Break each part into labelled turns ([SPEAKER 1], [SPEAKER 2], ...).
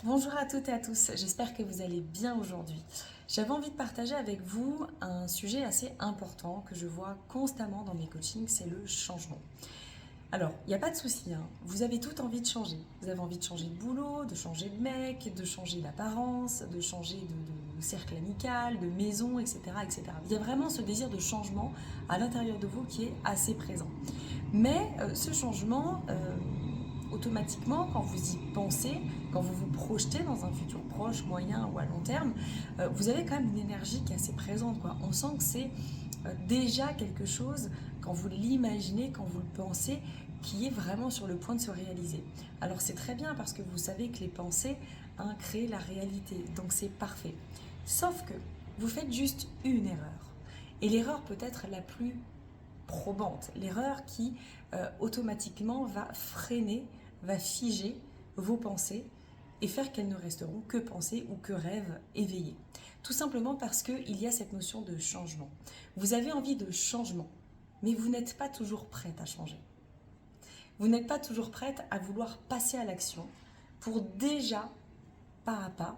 [SPEAKER 1] Bonjour à toutes et à tous, j'espère que vous allez bien aujourd'hui. J'avais envie de partager avec vous un sujet assez important que je vois constamment dans mes coachings, c'est le changement. Alors, il n'y a pas de souci, hein, vous avez toute envie de changer. Vous avez envie de changer de boulot, de changer de mec, de changer d'apparence, de changer de cercle amical, de maison, etc., etc. Il y a vraiment ce désir de changement à l'intérieur de vous qui est assez présent. Mais ce changement, automatiquement, quand vous y pensez, quand vous vous projetez dans un futur proche, moyen ou à long terme, vous avez quand même une énergie qui est assez présente, quoi. On sent que c'est déjà quelque chose, quand vous l'imaginez, quand vous le pensez, qui est vraiment sur le point de se réaliser. Alors c'est très bien parce que vous savez que les pensées créent la réalité, donc c'est parfait. Sauf que vous faites juste une erreur. Et l'erreur peut être la plus probante, l'erreur qui automatiquement va freiner, va figer vos pensées et faire qu'elles ne resteront que pensées ou que rêves éveillés. Tout simplement parce qu'il y a cette notion de changement. Vous avez envie de changement, mais vous n'êtes pas toujours prête à changer. Vous n'êtes pas toujours prête à vouloir passer à l'action pour déjà, pas à pas,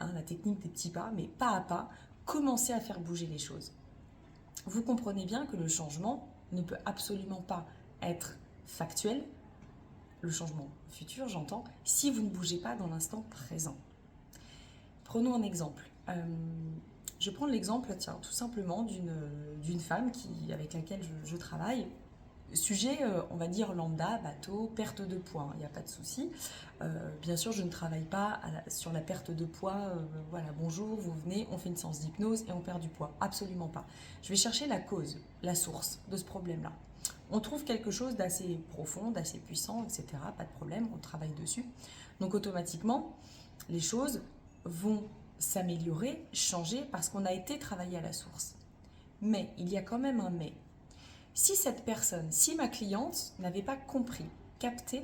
[SPEAKER 1] la technique des petits pas, mais pas à pas, commencer à faire bouger les choses. Vous comprenez bien que le changement ne peut absolument pas être factuel, le changement futur j'entends, si vous ne bougez pas dans l'instant présent. Prenons un exemple. Je prends l'exemple, tiens, tout simplement d'une femme avec laquelle je travaille. Sujet, on va dire lambda, bateau, perte de poids, il n'y a pas de souci. Bien sûr, je ne travaille pas sur la perte de poids, voilà, bonjour, vous venez, on fait une séance d'hypnose et on perd du poids. Absolument pas. Je vais chercher la cause, la source de ce problème-là. On trouve quelque chose d'assez profond, d'assez puissant, etc. Pas de problème, on travaille dessus. Donc automatiquement, les choses vont s'améliorer, changer, parce qu'on a été travaillé à la source. Mais il y a quand même un mais. Si cette personne, si ma cliente n'avait pas compris, capté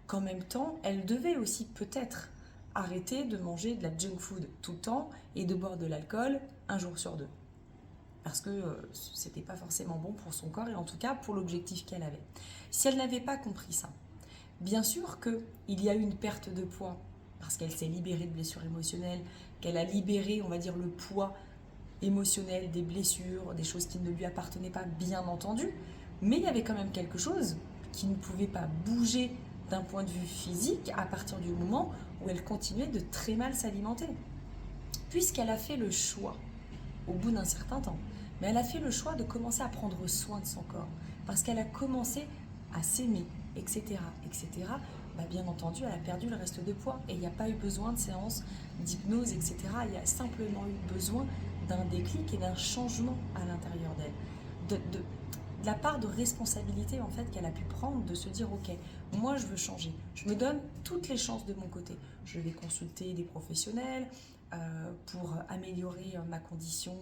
[SPEAKER 1] qu'en même temps, elle devait aussi peut-être arrêter de manger de la junk food tout le temps et de boire de l'alcool un jour sur deux. Parce que c'était pas forcément bon pour son corps et en tout cas pour l'objectif qu'elle avait. Si elle n'avait pas compris ça, bien sûr qu'il y a eu une perte de poids parce qu'elle s'est libérée de blessures émotionnelles, qu'elle a libéré, on va dire, le poids émotionnel, des blessures, des choses qui ne lui appartenaient pas, bien entendu, mais il y avait quand même quelque chose qui ne pouvait pas bouger d'un point de vue physique à partir du moment où elle continuait de très mal s'alimenter. Puisqu'elle a fait le choix, au bout d'un certain temps, mais elle a fait le choix de commencer à prendre soin de son corps, parce qu'elle a commencé à s'aimer, etc., etc., bien entendu, elle a perdu le reste de poids et il n'y a pas eu besoin de séances d'hypnose, etc. Il y a simplement eu besoin d'un déclic et d'un changement à l'intérieur d'elle. De la part de responsabilité en fait qu'elle a pu prendre, de se dire ok, moi je veux changer, je me donne toutes les chances de mon côté, je vais consulter des professionnels pour améliorer ma condition,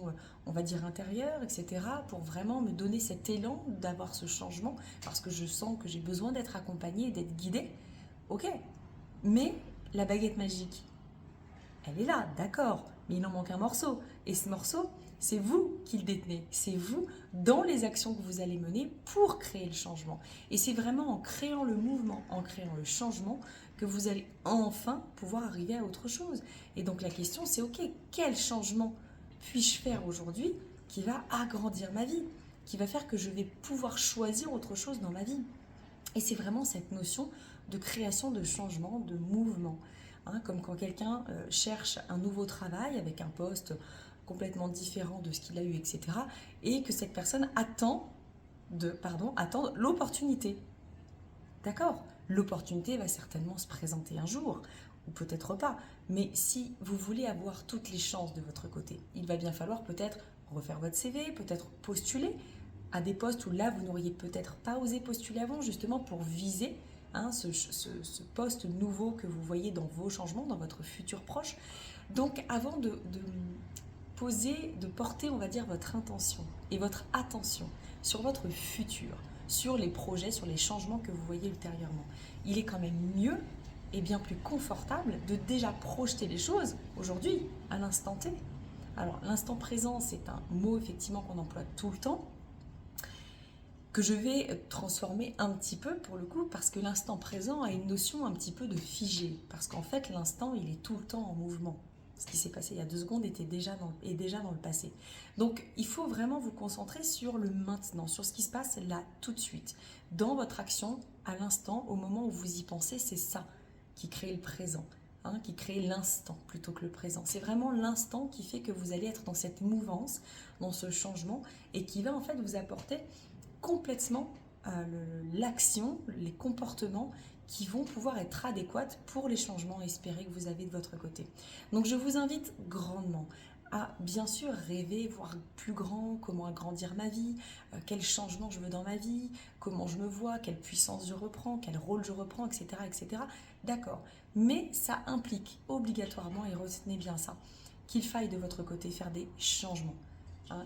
[SPEAKER 1] on va dire intérieure, etc., pour vraiment me donner cet élan d'avoir ce changement, parce que je sens que j'ai besoin d'être accompagnée, d'être guidée, ok, mais la baguette magique, elle est là, d'accord, mais il en manque un morceau. Et ce morceau, c'est vous qui le détenez. C'est vous dans les actions que vous allez mener pour créer le changement. Et c'est vraiment en créant le mouvement, en créant le changement, que vous allez enfin pouvoir arriver à autre chose. Et donc la question, c'est ok, quel changement puis-je faire aujourd'hui qui va agrandir ma vie, qui va faire que je vais pouvoir choisir autre chose dans ma vie. Et c'est vraiment cette notion de création, de changement, de mouvement. Comme quand quelqu'un cherche un nouveau travail avec un poste complètement différent de ce qu'il a eu, etc. Et que cette personne attend l'opportunité. D'accord? L'opportunité va certainement se présenter un jour, ou peut-être pas. Mais si vous voulez avoir toutes les chances de votre côté, il va bien falloir peut-être refaire votre CV, peut-être postuler à des postes où là, vous n'auriez peut-être pas osé postuler avant, justement pour viser ce poste nouveau que vous voyez dans vos changements, dans votre futur proche. Donc, avant de poser, de porter, on va dire, votre intention et votre attention sur votre futur, sur les projets, sur les changements que vous voyez ultérieurement, il est quand même mieux et bien plus confortable de déjà projeter les choses aujourd'hui, à l'instant T. Alors, l'instant présent, c'est un mot effectivement qu'on emploie tout le temps. que je vais transformer un petit peu pour le coup, parce que l'instant présent a une notion un petit peu de figé, parce qu'en fait l'instant il est tout le temps en mouvement. Ce qui s'est passé il y a 2 secondes est déjà dans le passé. Donc il faut vraiment vous concentrer sur le maintenant, sur ce qui se passe là tout de suite. Dans votre action, à l'instant, au moment où vous y pensez, c'est ça qui crée le présent. Qui crée l'instant plutôt que le présent. C'est vraiment l'instant qui fait que vous allez être dans cette mouvance, dans ce changement, et qui va en fait vous apporter complètement l'action, les comportements qui vont pouvoir être adéquats pour les changements espérés que vous avez de votre côté. Donc je vous invite grandement à bien sûr rêver, voir plus grand, comment agrandir ma vie, quel changement je veux dans ma vie, comment je me vois, quelle puissance je reprends, quel rôle je reprends, etc. etc. D'accord. Mais ça implique obligatoirement, et retenez bien ça, qu'il faille de votre côté faire des changements.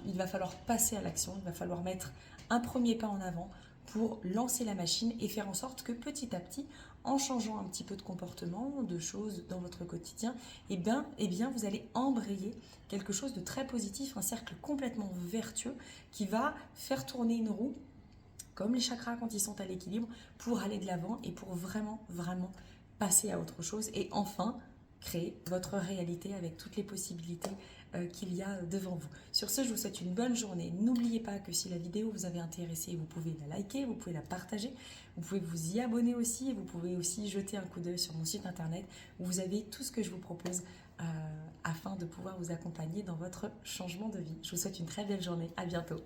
[SPEAKER 1] Il va falloir passer à l'action, il va falloir mettre un premier pas en avant pour lancer la machine et faire en sorte que petit à petit, en changeant un petit peu de comportement, de choses dans votre quotidien, vous allez embrayer quelque chose de très positif, un cercle complètement vertueux qui va faire tourner une roue, comme les chakras quand ils sont à l'équilibre, pour aller de l'avant et pour vraiment, vraiment passer à autre chose et enfin créer votre réalité avec toutes les possibilités qu'il y a devant vous. Sur ce, je vous souhaite une bonne journée. N'oubliez pas que si la vidéo vous avait intéressé, vous pouvez la liker, vous pouvez la partager, vous pouvez vous y abonner aussi et vous pouvez aussi jeter un coup d'œil sur mon site internet où vous avez tout ce que je vous propose afin de pouvoir vous accompagner dans votre changement de vie. Je vous souhaite une très belle journée. À bientôt.